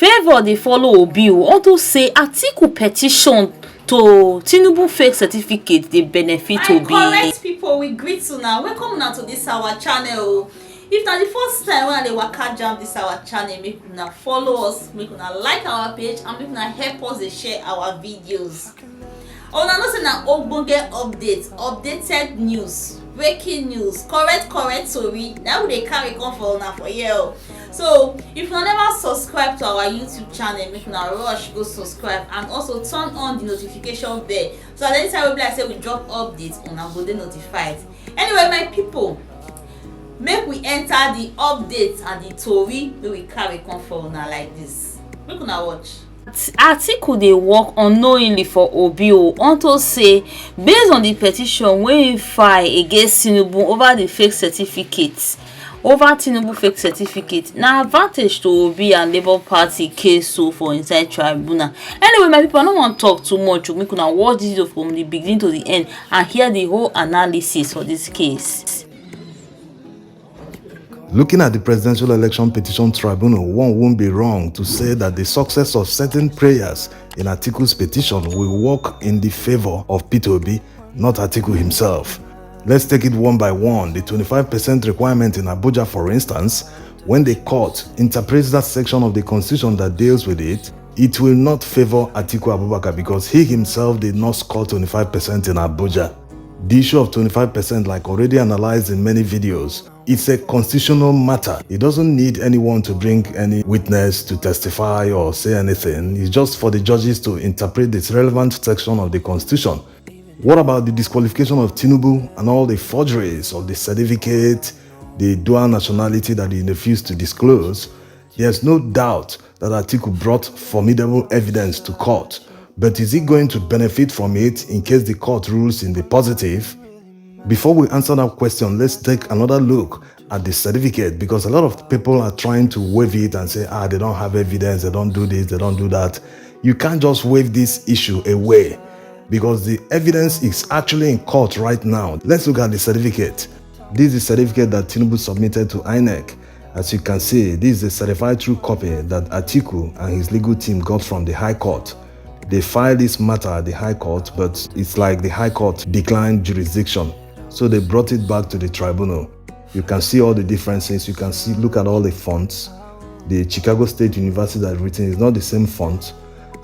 Favour dey follow Obi unto say Atiku petition to Tinubu fake certificate dey benefit Obi. My correct people, we greet una. Welcome now to this our channel. If na the first time when I dey waka jam this our channel, make una follow us, make una like our page, and make una help us dey share our videos. Una know say na ogbonge updated news, breaking news, correct tori na we dey carry come for una for here. So if una never subscribe to our YouTube channel, make una rush go subscribe and also turn on the notification bell so that anytime we be like say we drop updates, una go dey notified. Anyway, my people, make we enter the updates and the tori wey we carry come for una like this. Make una watch. Atiku dey work unknowingly for Obi unto say based on the petition wey he file against Tinubu over the fake certificate. Tinubu fake certificate na advantage to Obi and Labour Party case so for inside tribunal. Anyway, my people, I no wan talk too much. Make una watch this video from the beginning to the end and hear the whole analysis for this case. Looking at the presidential election petition tribunal, one won't be wrong to say that the success of certain prayers in Atiku's petition will work in the favor of Peter Obi, not Atiku himself. Let's take it one by one. The 25% requirement in Abuja, for instance, when the court interprets that section of the constitution that deals with it, it will not favor Atiku Abubakar because he himself did not score 25% in Abuja. The issue of 25%, like already analyzed in many videos, it's a constitutional matter. It doesn't need anyone to bring any witness to testify or say anything. It's just for the judges to interpret this relevant section of the constitution. What about the disqualification of Tinubu and all the forgeries of the certificate, the dual nationality that he refused to disclose? There's no doubt that Atiku brought formidable evidence to court. But is he going to benefit from it in case the court rules in the positive? Before we answer that question, let's take another look at the certificate, because a lot of people are trying to waive it and say, they don't have evidence, they don't do this, they don't do that. You can't just waive this issue away because the evidence is actually in court right now. Let's look at the certificate. This is the certificate that Tinubu submitted to INEC. As you can see, this is a certified true copy that Atiku and his legal team got from the High Court. They filed this matter at the High Court, but it's like the High Court declined jurisdiction. So they brought it back to the tribunal. You can see all the differences. You can see, look at all the fonts. The Chicago State University that written is not the same font.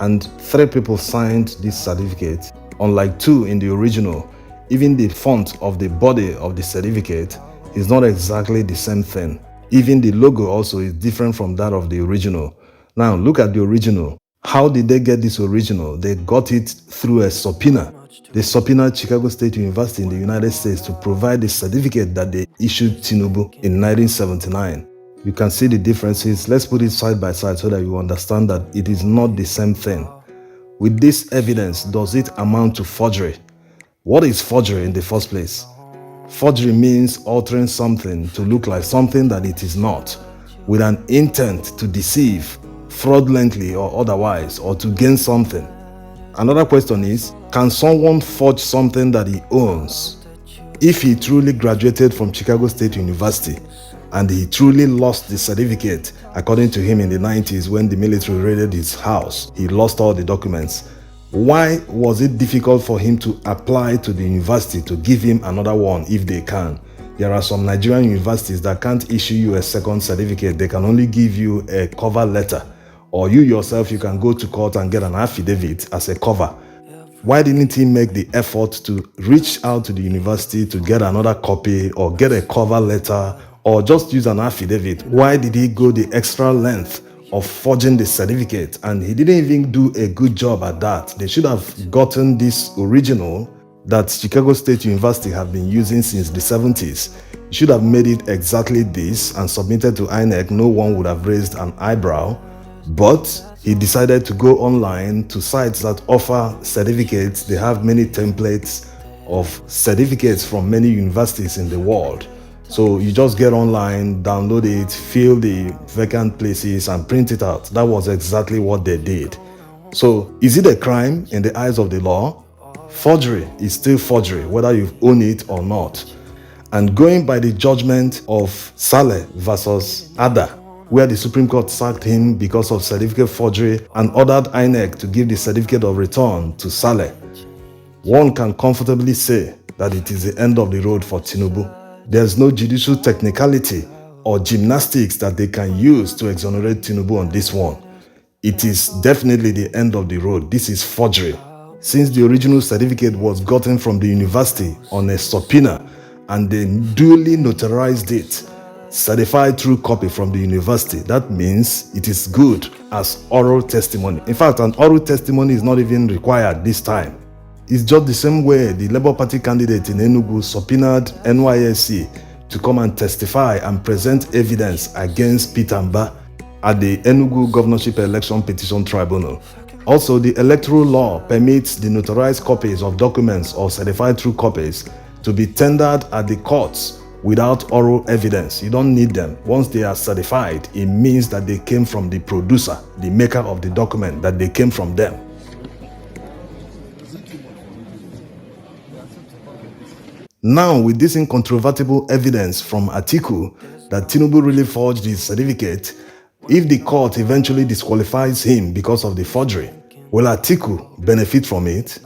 And 3 people signed this certificate, unlike 2 in the original. Even the font of the body of the certificate is not exactly the same thing. Even the logo also is different from that of the original. Now look at the original. How did they get this original? They got it through a subpoena. They subpoenaed Chicago State University in the United States to provide the certificate that they issued Tinubu in 1979. You can see the differences. Let's put it side by side so that you understand that it is not the same thing. With this evidence, does it amount to forgery? What is forgery in the first place? Forgery means altering something to look like something that it is not, with an intent to deceive, fraudulently or otherwise, or to gain something. Another question is, can someone forge something that he owns? If he truly graduated from Chicago State University and he truly lost the certificate, according to him in the 90s when the military raided his house, he lost all the documents. Why was it difficult for him to apply to the university to give him another one if they can? There are some Nigerian universities that can't issue you a second certificate. They can only give you a cover letter. Or you yourself, you can go to court and get an affidavit as a cover. Why didn't he make the effort to reach out to the university to get another copy or get a cover letter or just use an affidavit? Why did he go the extra length of forging the certificate? And he didn't even do a good job at that. They should have gotten this original that Chicago State University have been using since the 70s. He should have made it exactly this and submitted to INEC. No one would have raised an eyebrow. But he decided to go online to sites that offer certificates. They have many templates of certificates from many universities in the world. So you just get online, download it, fill the vacant places and print it out. That was exactly what they did. So is it a crime in the eyes of the law? Forgery is still forgery, whether you own it or not. And going by the judgment of Saleh versus Ada, where the Supreme Court sacked him because of certificate forgery and ordered INEC to give the certificate of return to Saleh, one can comfortably say that it is the end of the road for Tinubu. There's no judicial technicality or gymnastics that they can use to exonerate Tinubu on this one. It is definitely the end of the road. This is forgery. Since the original certificate was gotten from the university on a subpoena and they duly notarized it, certified true copy from the university, that means it is good as oral testimony. In fact, an oral testimony is not even required this time. It's just the same way the Labour Party candidate in Enugu subpoenaed NYSC to come and testify and present evidence against Peter Mba at the Enugu Governorship Election Petition Tribunal. Also, the electoral law permits the notarized copies of documents or certified true copies to be tendered at the courts without oral evidence. You don't need them. Once they are certified, it means that they came from the producer, the maker of the document, that they came from them. Now, with this incontrovertible evidence from Atiku that Tinubu really forged his certificate, if the court eventually disqualifies him because of the forgery, will Atiku benefit from it?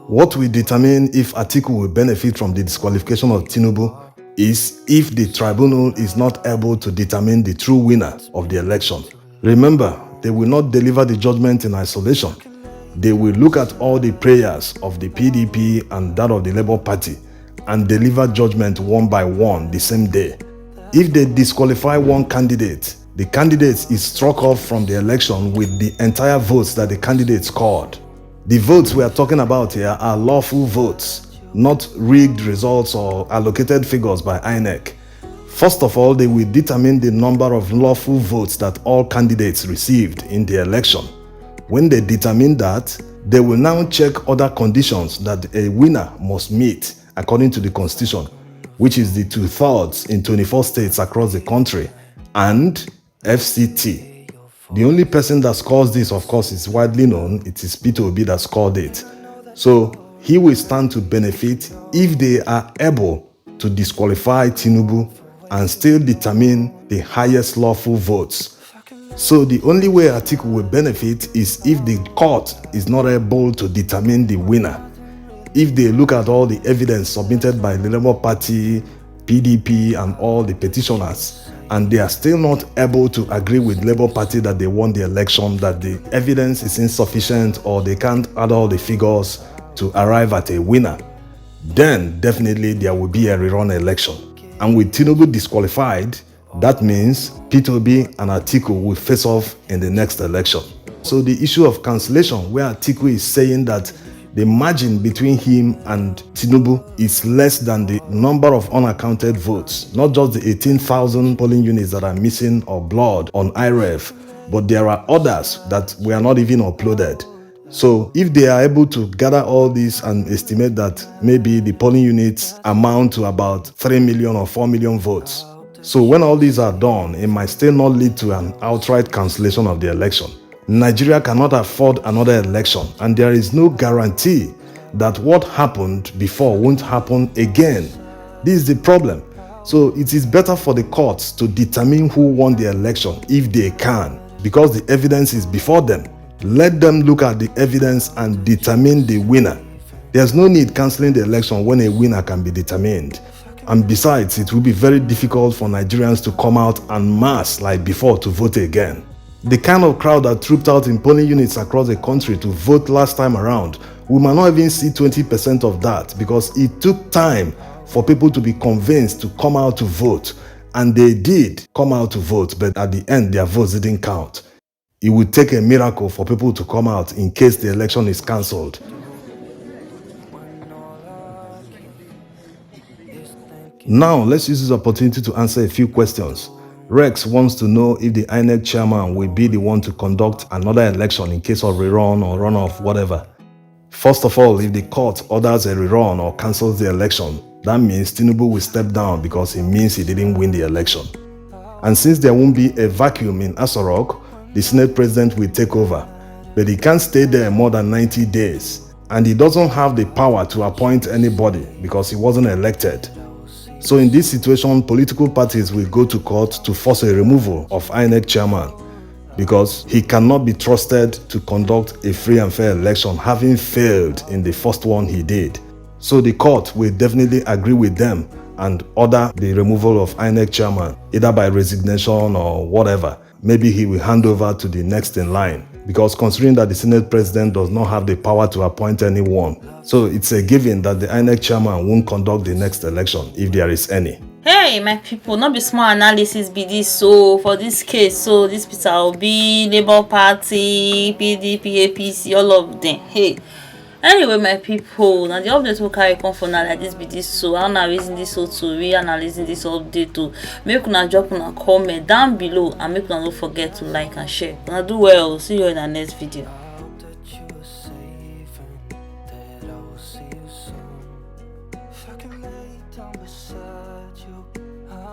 What will determine if Atiku will benefit from the disqualification of Tinubu is if the tribunal is not able to determine the true winner of the election. Remember, they will not deliver the judgment in isolation. They will look at all the prayers of the PDP and that of the Labour Party and deliver judgment one by one the same day. If they disqualify one candidate, the candidate is struck off from the election with the entire votes that the candidate scored. The votes we are talking about here are lawful votes, not rigged results or allocated figures by INEC. First of all, they will determine the number of lawful votes that all candidates received in the election. When they determine that, they will now check other conditions that a winner must meet according to the Constitution, which is the 2/3 in 24 states across the country, and FCT. The only person that scores this, of course, is widely known. It is Peter Obi that scored it. So he will stand to benefit if they are able to disqualify Tinubu and still determine the highest lawful votes. So the only way Atiku will benefit is if the court is not able to determine the winner. If they look at all the evidence submitted by the Labour Party, PDP, and all the petitioners, and they are still not able to agree with Labour Party that they won the election, that the evidence is insufficient or they can't add all the figures to arrive at a winner, then definitely there will be a rerun election. And with Tinubu disqualified, that means Peter Obi and Atiku will face off in the next election. So the issue of cancellation, where Atiku is saying that the margin between him and Tinubu is less than the number of unaccounted votes, not just the 18,000 polling units that are missing or blurred on IREF, but there are others that were not even uploaded. So if they are able to gather all this and estimate that maybe the polling units amount to about 3 million or 4 million votes, so when all these are done, it might still not lead to an outright cancellation of the election. Nigeria cannot afford another election, and there is no guarantee that what happened before won't happen again. This is the problem. So it is better for the courts to determine who won the election if they can, because the evidence is before them. Let them look at the evidence and determine the winner. There's no need cancelling the election when a winner can be determined. And besides, it will be very difficult for Nigerians to come out en masse like before to vote again. The kind of crowd that trooped out in polling units across the country to vote last time around, we might not even see 20% of that, because it took time for people to be convinced to come out to vote. And they did come out to vote, but at the end, their votes didn't count. It would take a miracle for people to come out in case the election is cancelled. Now, let's use this opportunity to answer a few questions. Rex wants to know if the INEC chairman will be the one to conduct another election in case of rerun or runoff, whatever. First of all, if the court orders a rerun or cancels the election, that means Tinubu will step down because it means he didn't win the election. And since there won't be a vacuum in Aso Rock, the Senate president will take over. But he can't stay there more than 90 days. And he doesn't have the power to appoint anybody because he wasn't elected. So in this situation, political parties will go to court to force a removal of INEC chairman because he cannot be trusted to conduct a free and fair election, having failed in the first one he did. So the court will definitely agree with them and order the removal of INEC chairman, either by resignation or whatever. Maybe he will hand over to the next in line, because considering that the Senate president does not have the power to appoint anyone, so it's a given that the INEC chairman won't conduct the next election if there is any. Hey my people, not be small analysis be this. So for this case, so this Peter Obi, Labour Party, PDP, APC, all of them. Hey, anyway my people, now the update will carry come for now like this be this. So I'm analyzing this so to re-analyzing this update to make una drop una comment down below and make una don't forget to like and share. Una do well. See you in the next video.